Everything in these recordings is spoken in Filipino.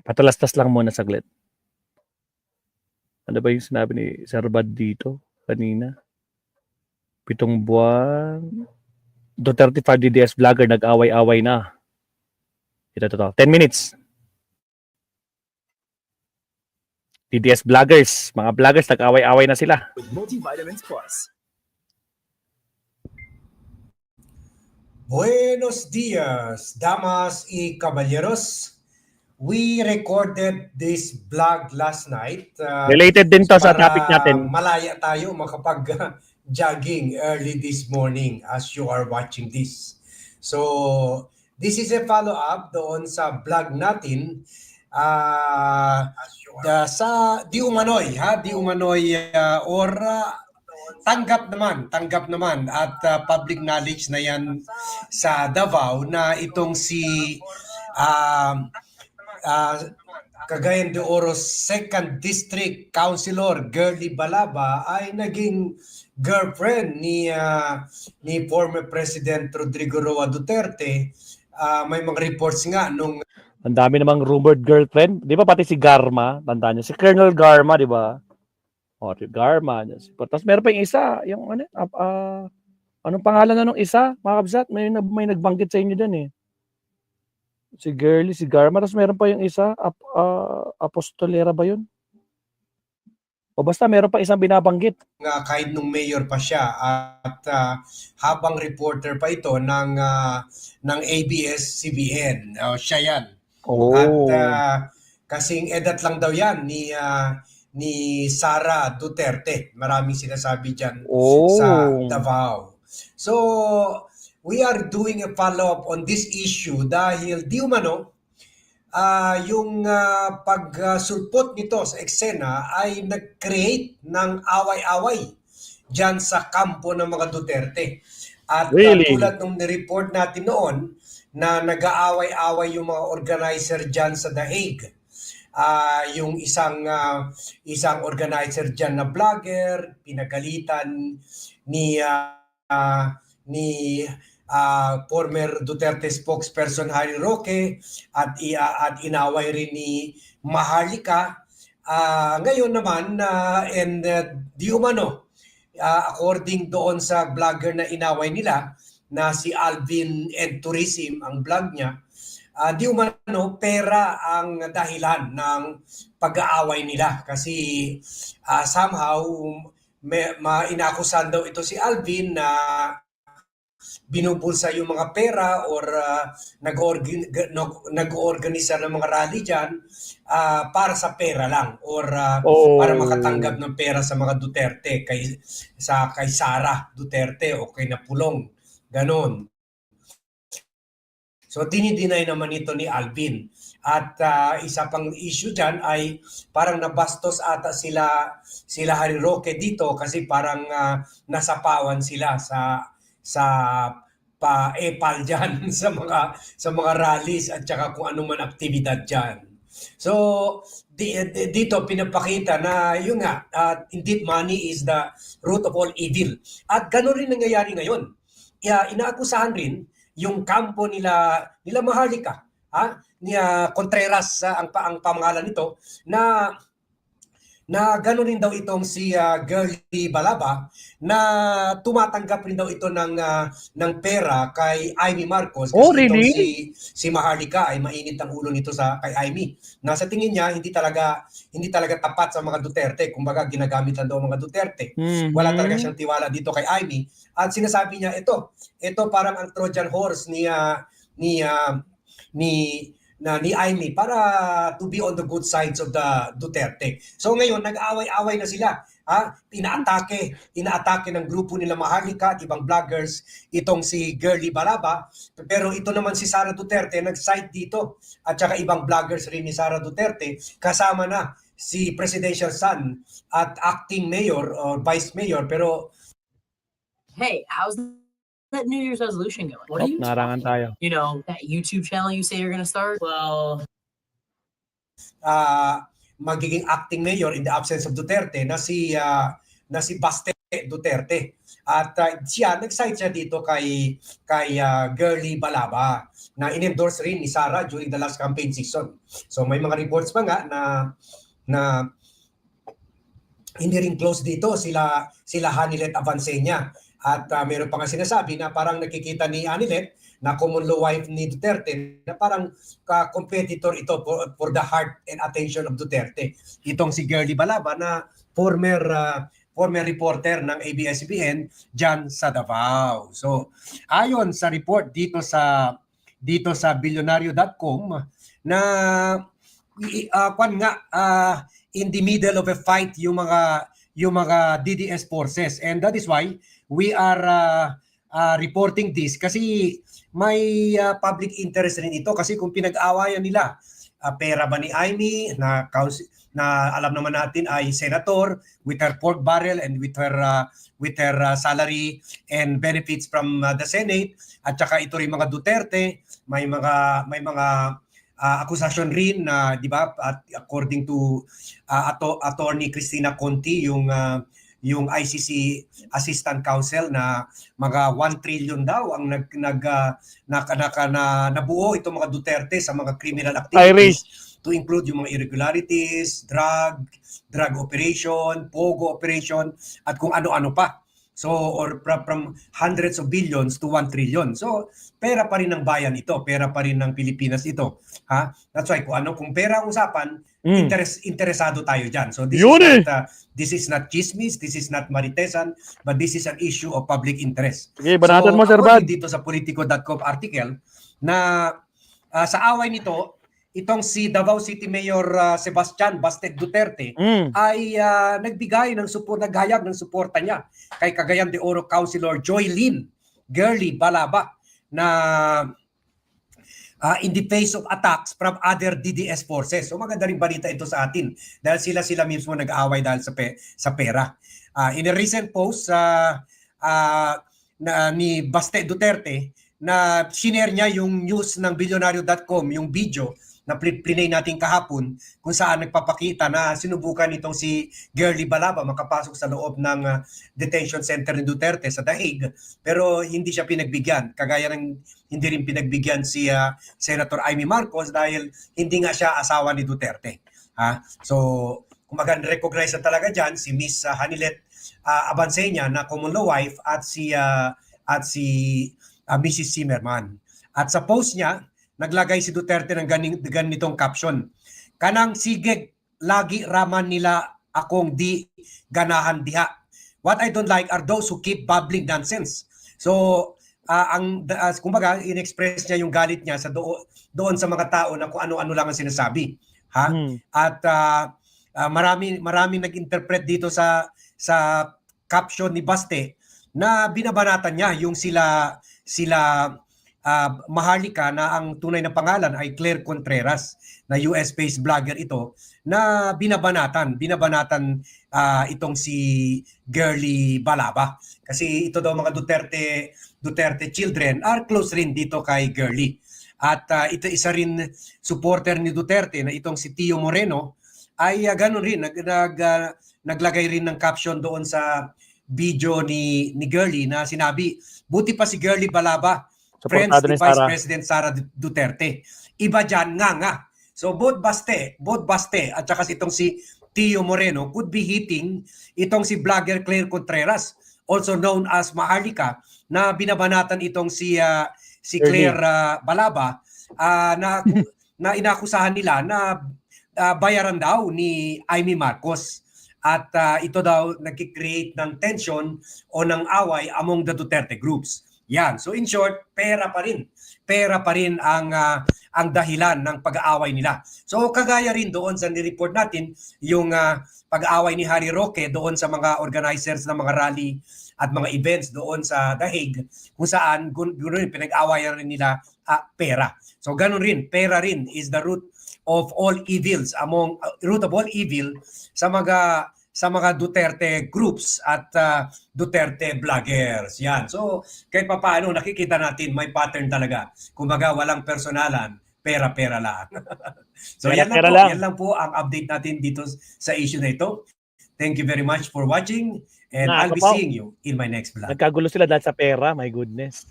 Patalastas lang muna saglit. Ano ba yung sinabi ni Sir Bad dito kanina? 7 buwan. Duterte 5 DDS vlogger nag-away-away na. Ito. 10 minutes. DDS vloggers, mga vloggers nag-away-away na sila. With Multivitamins Plus. Buenos dias, damas y caballeros. We recorded this vlog last night. Related din to sa topic natin. Malaya tayo makapag-jogging early this morning as you are watching this. So, this is a follow-up doon sa vlog natin sa di umano'y tanggap naman at public knowledge na yan sa Davao na itong si Cagayan de Oro 2nd District Councilor Girly Balaba ay naging girlfriend ni former President Rodrigo Roa Duterte. May mga reports nga nung ang dami namang rumored girlfriend. Di ba pati si Garma, tandaan niyo, si Colonel Garma, di ba? O, si Garma. Tapos meron pa yung isa, yung anong pangalan na nung isa? Mga kabsat, may nagbanggit sa inyo dun eh. Si Girly, si Garma, tapos meron pa yung isa, Apostolera ba yun? O basta meron pa isang binabanggit. Kahit nung mayor pa siya at habang reporter pa ito ng ABS-CBN. Siya yan. Oh. At kasing edat lang daw yan ni Sara Duterte. Maraming sinasabi dyan sa Davao. So, we are doing a follow-up on this issue dahil di umano yung pagsulpot nito sa eksena ay nag-create ng away-away dyan sa kampo ng mga Duterte. At tulad nung nireport natin noon na nag-aaway-away yung mga organizer dyan sa The Hague. Yung isang organizer dyan na vlogger, pinagalitan ni former Duterte spokesperson Harry Roque at inaway rin ni Maharlika. Ngayon naman, di umano, according doon sa vlogger na inaway nila, na si Alvin Ed Tourism, ang vlog niya, di umano pera ang dahilan ng pag-aaway nila. Kasi somehow, inakusan daw ito si Alvin na binubulsa yung mga pera or nag-organisa ng mga rally dyan para sa pera lang or para makatanggap ng pera sa mga Duterte kay Sara Duterte o kay Napulong. Ganon. So dinideny naman ito ni Alvin. At isa pang issue dyan ay parang nabastos ata sila Harry Roque dito kasi parang nasapawan sila sa pa-epal dyan sa mga rallies at saka kung anong man aktibidad dyan. So dito pinapakita na yun nga, indeed money is the root of all evil. At gano'n rin nangyayari ngayon. Inaakusahan rin yung kampo nila Maharlika, ni Contreras ang pangalan nito, na gano'n rin daw itong si Girly Balaba na tumatanggap rin daw ito ng pera kay Amy Marcos. Kasi really? Itong si Maharlika ay mainit ang ulo nito kay Amy. Na sa tingin niya hindi talaga tapat sa mga Duterte. Kumbaga ginagamit lang daw mga Duterte. Wala talaga siyang tiwala dito kay Amy. At sinasabi niya ito parang ang Trojan horse ni Amy para to be on the good sides of the Duterte. So ngayon nag-aaway-away na sila. Inaatake ng grupo nila Maharlika at ibang vloggers itong si Girly Balaba. Pero ito naman si Sara Duterte nag-side dito at saka ibang vloggers rin ni Sara Duterte kasama na si presidential son at acting mayor or vice mayor. Pero hey, how's that New Year's resolution going? What are you narangan tayo. You know, that YouTube channel you say you're gonna start? Well, magiging acting mayor in the absence of Duterte na si Baste Duterte. At siya nag-side siya dito kay Girly Balaba. na in-endorse rin ni Sara during the last campaign season. So may mga reports pa nga na hindi rin close dito sila Hanilet Avancenia. At meron pa nga sinasabi na parang nakikita ni Hanilet na common law wife ni Duterte na parang competitor ito for the heart and attention of Duterte. Itong si Girlie Balaba na former reporter ng ABS-CBN dyan sa Davao. So ayon sa report dito sa billionario.com na in the middle of a fight yung mga DDS forces, and that is why we are reporting this kasi may public interest rin ito kasi kung pinag-awayan nila pera ba ni Amy na alam naman natin ay senator with her pork barrel and with her salary and benefits from the Senate, at saka ito rin mga Duterte may mga akusasyon rin na di ba, at according to attorney Cristina Conti, yung ICC Assistant Counsel, na mga 1 trillion daw ang nabuo itong mga Duterte sa mga criminal activities, to include yung mga irregularities, drug operation, pogo operation, at kung ano-ano pa. So, or from hundreds of billions to 1 trillion. So, pera pa rin ng bayan ito, pera pa rin ng Pilipinas ito. Ha? That's why kung pera ang usapan, interesado tayo diyan. So, this is not chismis, this is not maritesan, but this is an issue of public interest. Okay, banatan mo, Sir Bad. Dito sa Politico.com article na sa away nito, itong si Davao City Mayor Sebastian Bastet Duterte ay naghayag ng suporta niya kay Cagayan de Oro Councilor Joylyn Girlie Balaba na in the face of attacks from other DDS forces. So maganda rin balita ito sa atin dahil sila mismo nag-aaway dahil sa pera. In a recent post ni Bastet Duterte na shinare niya yung news ng billionario.com, yung video na plinay natin kahapon kung saan nagpapakita na sinubukan itong si Girlie Balaba makapasok sa loob ng detention center ni Duterte sa Daig, pero hindi siya pinagbigyan. Kagaya ng hindi rin pinagbigyan si Senator Amy Marcos dahil hindi nga siya asawa ni Duterte. So, kumaga recognize na talaga dyan si Miss Hanilet Avancenia na common law wife at si Mrs. Zimmerman. At sa post niya, naglagay si Duterte ng ganitong caption. Kanang sigig, lagi raman nila akong di ganahan diha. What I don't like are those who keep babbling nonsense. So, kumbaga, in-express niya yung galit niya doon sa mga tao na kung ano-ano lang ang sinasabi. At marami nag-interpret dito sa caption ni Baste na binabanatan niya yung sila Maharlika na ang tunay na pangalan ay Claire Contreras, na US-based vlogger ito, na binabanatan itong si Girlie Balaba. Kasi ito daw mga Duterte children are close rin dito kay Girlie. At ito isa rin supporter ni Duterte na itong si Tio Moreno ay ganun rin, naglagay rin ng caption doon sa video ni Girlie na sinabi, buti pa si Girlie Balaba, friends ni Vice President Sara Duterte. Iba dyan nga. So both Baste at saka itong si Tio Moreno could be hitting itong si vlogger Claire Contreras, also known as Maharlika, na binabanatan itong si Claire Balaba na inakusahan nila na bayaran daw ni Amy Marcos. At ito daw nagki-create ng tension o ng away among the Duterte groups. Yan. So in short, pera pa rin. Pera pa rin ang dahilan ng pag-aaway nila. So kagaya rin doon sa nireport natin, yung pag-aaway ni Harry Roque doon sa mga organizers ng mga rally at mga events doon sa The Hague, kung saan ganoon pinag-aawayan rin nila pera. So ganun rin, pera rin is the root of all evils, root of all evil sa mga Duterte groups at Duterte vloggers. Yan. So, kahit pa paano, nakikita natin may pattern talaga. Kumbaga, walang personalan, pera-pera lang. So, yan lang po ang update natin dito sa issue na ito. Thank you very much for watching and I'll be seeing you in my next vlog. Nagkagulo sila dahil sa pera, my goodness.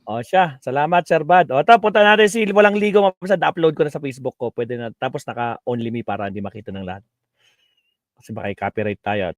O siya, salamat Sir Bad. O tapos punta natin si Walang Ligo, mapasad, upload ko na sa Facebook ko. Pwede na, tapos naka only me para hindi makita ng lahat. Kasi baka i-copyright tayo.